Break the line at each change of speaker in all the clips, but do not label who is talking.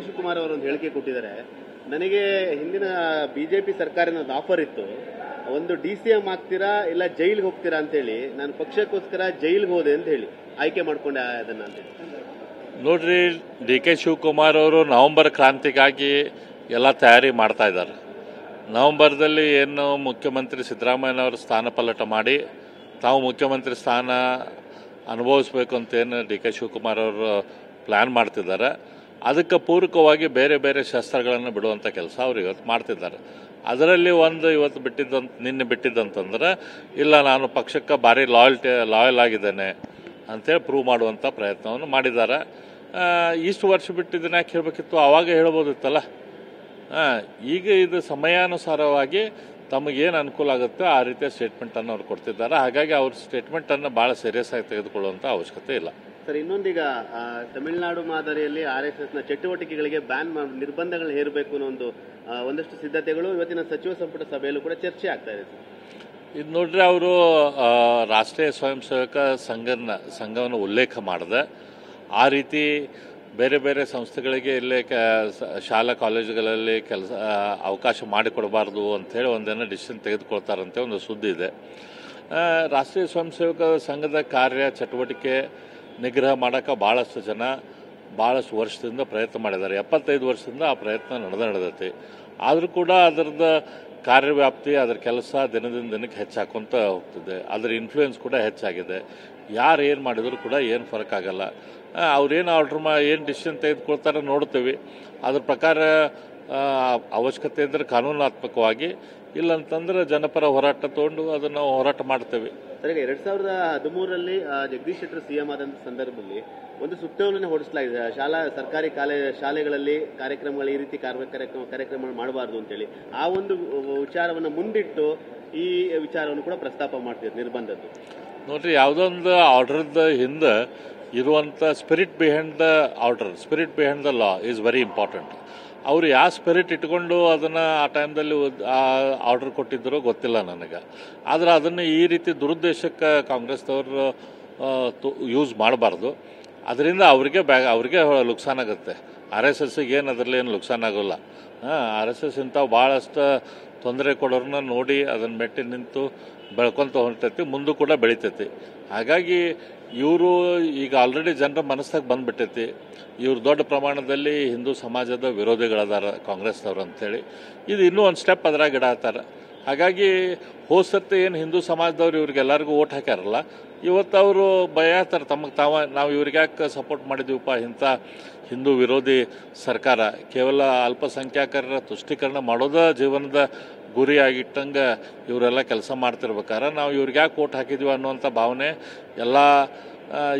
ಶಿವಕುಮಾರ್ ಅವರು ಒಂದು ಹೇಳಿಕೆ ಕೊಟ್ಟಿದ್ದಾರೆ. ನನಗೆ ಹಿಂದಿನ ಬಿಜೆಪಿ ಸರ್ಕಾರದ ಆಫರ್ ಇತ್ತು, ಒಂದು DCM ಆಗ್ತೀರಾ ಇಲ್ಲ ಜೈಲ್ಗೆ ಹೋಗ್ತೀರಾ ಅಂತ ಹೇಳಿ. ನಾನು ಪಕ್ಷಕ್ಕೋಸ್ಕರ ಜೈಲ್ಗೆ ಹೋದೆ ಅಂತ ಹೇಳಿ ಆಯ್ಕೆ ಮಾಡ್ಕೊಂಡೆ ಅದನ್ನ ಅಂತ.
ನೋಡ್ರಿ, DK ಶಿವಕುಮಾರ್ ಅವರು ನವೆಂಬರ್ ಕ್ರಾಂತಿಗಾಗಿ ಎಲ್ಲ ತಯಾರಿ ಮಾಡ್ತಾ ಇದ್ದಾರೆ. ನವೆಂಬರ್ದಲ್ಲಿ ಏನು ಮುಖ್ಯಮಂತ್ರಿ ಸಿದ್ದರಾಮಯ್ಯನವರು ಸ್ಥಾನ ಪಲ್ಲಟ ಮಾಡಿ ತಾವು ಮುಖ್ಯಮಂತ್ರಿ ಸ್ಥಾನ ಅನುಭವಿಸ್ಬೇಕು ಅಂತ ಏನು DK ಶಿವಕುಮಾರ್ ಅವರು ಪ್ಲ್ಯಾನ್ ಮಾಡ್ತಿದ್ದಾರೆ, ಅದಕ್ಕೆ ಪೂರಕವಾಗಿ ಬೇರೆ ಬೇರೆ ಶಸ್ತ್ರಗಳನ್ನು ಬಿಡುವಂಥ ಕೆಲಸ ಅವರು ಇವತ್ತು ಮಾಡ್ತಿದ್ದಾರೆ. ಅದರಲ್ಲಿ ಒಂದು ಇವತ್ತು ನಿನ್ನೆ ಬಿಟ್ಟಿದ್ದಂತಂದ್ರೆ, ಇಲ್ಲ ನಾನು ಪಕ್ಷಕ್ಕೆ ಭಾರಿ ಲಾಯಲ್ ಆಗಿದ್ದೇನೆ ಅಂತೇಳಿ ಪ್ರೂವ್ ಮಾಡುವಂಥ ಪ್ರಯತ್ನವನ್ನು ಮಾಡಿದ್ದಾರೆ. ಇಷ್ಟು ವರ್ಷ ಬಿಟ್ಟಿದ್ದನ್ನ ಯಾಕೆ ಹೇಳಬೇಕಿತ್ತು, ಆವಾಗ ಹೇಳ್ಬೋದಿತ್ತಲ್ಲ. ಈಗ ಇದು ಸಮಯಾನುಸಾರವಾಗಿ ತಮಗೇನು ಅನುಕೂಲ ಆಗುತ್ತೆ ಆ ರೀತಿಯ ಸ್ಟೇಟ್ಮೆಂಟನ್ನು ಅವ್ರು ಕೊಡ್ತಿದ್ದಾರೆ. ಹಾಗಾಗಿ ಅವ್ರ ಸ್ಟೇಟ್ಮೆಂಟನ್ನು ಭಾಳ ಸೀರಿಯಸ್ ಆಗಿ ತೆಗೆದುಕೊಳ್ಳುವಂಥ ಅವಶ್ಯಕತೆ ಇಲ್ಲ.
ಸರ್, ಇನ್ನೊಂದೀಗ ತಮಿಳುನಾಡು ಮಾದರಿಯಲ್ಲಿ RSSನ ಚಟುವಟಿಕೆಗಳಿಗೆ ನಿರ್ಬಂಧಗಳು ಹೇರಬೇಕು ಅನ್ನೋ ಒಂದಷ್ಟು ಸಿದ್ಧತೆಗಳು ಇವತ್ತಿನ ಸಚಿವ ಸಂಪುಟ ಸಭೆಯಲ್ಲೂ ಕೂಡ ಚರ್ಚೆ ಆಗ್ತಾ ಇದೆ.
ಇದು ನೋಡ್ರಿ, ಅವರು ರಾಷ್ಟ್ರೀಯ ಸ್ವಯಂ ಸೇವಕ ಸಂಘವನ್ನು ಉಲ್ಲೇಖ ಮಾಡಿದೆ. ಆ ರೀತಿ ಬೇರೆ ಬೇರೆ ಸಂಸ್ಥೆಗಳಿಗೆ ಇಲ್ಲೇ ಶಾಲಾ ಕಾಲೇಜುಗಳಲ್ಲಿ ಅವಕಾಶ ಮಾಡಿಕೊಡಬಾರ್ದು ಅಂಥೇಳಿ ಒಂದೇನೋ ಡಿಸಿಷನ್ ತೆಗೆದುಕೊಳ್ತಾರಂತೆ ಒಂದು ಸುದ್ದಿ ಇದೆ. ರಾಷ್ಟ್ರೀಯ ಸ್ವಯಂ ಸೇವಕ ಸಂಘದ ಕಾರ್ಯ ಚಟುವಟಿಕೆ ನಿಗ್ರಹ ಮಾಡೋಕ್ಕೆ ಭಾಳಷ್ಟು ಜನ ಭಾಳಷ್ಟು ವರ್ಷದಿಂದ ಪ್ರಯತ್ನ ಮಾಡಿದ್ದಾರೆ. 75 ವರ್ಷದಿಂದ ಆ ಪ್ರಯತ್ನ ನಡೆದೈತಿ. ಆದರೂ ಕೂಡ ಅದರದ್ದು ಕಾರ್ಯವ್ಯಾಪ್ತಿ, ಅದರ ಕೆಲಸ ದಿನದಿಂದ ದಿನಕ್ಕೆ ಹೆಚ್ಚಾಕೊಂತ ಹೋಗ್ತಿದೆ. ಅದರ ಇನ್ಫ್ಲೂಯೆನ್ಸ್ ಕೂಡ ಹೆಚ್ಚಾಗಿದೆ. ಯಾರು ಏನು ಮಾಡಿದರೂ ಕೂಡ ಏನು ಫರಕ್ ಆಗಲ್ಲ. ಅವ್ರೇನು ಏನು ಡಿಸಿಷನ್ ತೆಗೆದುಕೊಳ್ತಾರೆ ನೋಡ್ತೀವಿ. ಅದ್ರ ಪ್ರಕಾರ ಅವಶ್ಯಕತೆ ಇದ್ದರೆ ಕಾನೂನಾತ್ಮಕವಾಗಿ, ಇಲ್ಲಂತಂದ್ರೆ ಜನಪರ ಹೋರಾಟ ತೊಗೊಂಡು ಅದನ್ನು ಹೋರಾಟ ಮಾಡ್ತೇವೆ.
ಸರ್, ಈಗ 2013ರಲ್ಲಿ ಜಗದೀಶ್ ಶೆಟ್ಟರ್ CM ಆದಂಥ ಸಂದರ್ಭದಲ್ಲಿ ಒಂದು ಸುತ್ತೋಲೆಯನ್ನು ಹೊರಡಿಸಲಾಗಿದೆ. ಸರ್ಕಾರಿ ಶಾಲೆಗಳಲ್ಲಿ ಕಾರ್ಯಕ್ರಮಗಳು ಈ ರೀತಿ ಕಾರ್ಯಕ್ರಮಗಳು ಮಾಡಬಾರ್ದು ಅಂತೇಳಿ. ಆ ಒಂದು ವಿಚಾರವನ್ನು ಮುಂದಿಟ್ಟು ಈ ವಿಚಾರವನ್ನು ಕೂಡ ಪ್ರಸ್ತಾಪ ಮಾಡ್ತಿದ್ರು, ನಿರ್ಬಂಧದ್ದು.
ನೋಡ್ರಿ, ಯಾವುದೊಂದು ಆರ್ಡರ್ದ ಹಿಂದೆ ಇರುವಂಥ spirit behind the order, spirit behind the law is very important. ಅವರು ಯಾವ ಸ್ಪಿರಿಟ್ ಇಟ್ಕೊಂಡು ಅದನ್ನು ಆ ಟೈಮ್ದಲ್ಲಿ ಆರ್ಡರ್ ಕೊಟ್ಟಿದ್ದರೋ ಗೊತ್ತಿಲ್ಲ ನನಗೆ. ಆದರೆ ಅದನ್ನು ಈ ರೀತಿ ದುರುದ್ದೇಶಕ್ಕೆ ಕಾಂಗ್ರೆಸ್ದವರು ಯೂಸ್ ಮಾಡಬಾರ್ದು. ಅದರಿಂದ ಅವ್ರಿಗೆ ನುಕ್ಸಾನ್ ಆಗುತ್ತೆ. RSSಗೆ ಏನು ಅದರಲ್ಲಿ ಏನು ನುಕ್ಸಾನ್ ಆಗೋಲ್ಲ. RSS ಇಂಥವು ಭಾಳಷ್ಟು ತೊಂದರೆ ಕೊಡೋರನ್ನ ನೋಡಿ ಅದನ್ನು ಮೆಟ್ಟಿ ನಿಂತು ಬೆಳ್ಕೊತ ಹೊರಟೈತಿ, ಮುಂದೂ ಕೂಡ ಬೆಳಿತೈತಿ. ಹಾಗಾಗಿ ಇವರು ಈಗ ಆಲ್ರೆಡಿ ಜನರ ಮನಸ್ಸಾಗ ಬಂದುಬಿಟ್ಟೈತಿ, ಇವರು ದೊಡ್ಡ ಪ್ರಮಾಣದಲ್ಲಿ ಹಿಂದೂ ಸಮಾಜದ ವಿರೋಧಿಗಳದಾರ ಕಾಂಗ್ರೆಸ್ನವ್ರು ಅಂಥೇಳಿ. ಇದು ಇನ್ನೂ ಒಂದು ಸ್ಟೆಪ್ ಅದ್ರಾಗ ಇಡಾತಾರೆ. ಹಾಗಾಗಿ ಹೋಸತ್ತೆ ಏನು ಹಿಂದೂ ಸಮಾಜದವ್ರು ಇವ್ರಿಗೆಲ್ಲರಿಗೂ ಓಟ್ ಹಾಕ್ಯಾರಲ್ಲ, ಇವತ್ತು ಅವರು ಬಯತಾರೆ ತಮಗೆ ನಾವು ಇವ್ರಿಗೆ ಯಾಕೆ ಸಪೋರ್ಟ್ ಮಾಡಿದ್ದೀವಪ್ಪ, ಇಂಥ ಹಿಂದೂ ವಿರೋಧಿ ಸರ್ಕಾರ ಕೇವಲ ಅಲ್ಪಸಂಖ್ಯಾತರ ತುಷ್ಟೀಕರಣ ಮಾಡೋದ ಜೀವನದ ಗುರಿಯಾಗಿಟ್ಟಂಗೆ ಇವರೆಲ್ಲ ಕೆಲಸ ಮಾಡ್ತಿರ್ಬೇಕಾದ್ರೆ ನಾವು ಇವ್ರಿಗೆ ಯಾಕೆ ಓಟ್ ಹಾಕಿದ್ವಿ ಅನ್ನುವಂಥ ಭಾವನೆ ಎಲ್ಲ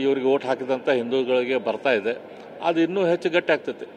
ಇವ್ರಿಗೆ ಓಟ್ ಹಾಕಿದಂಥ ಹಿಂದೂಗಳಿಗೆ ಬರ್ತಾ ಇದೆ. ಅದು ಇನ್ನೂ ಹೆಚ್ಚು ಗಟ್ಟಿ ಆಗ್ತೈತಿ.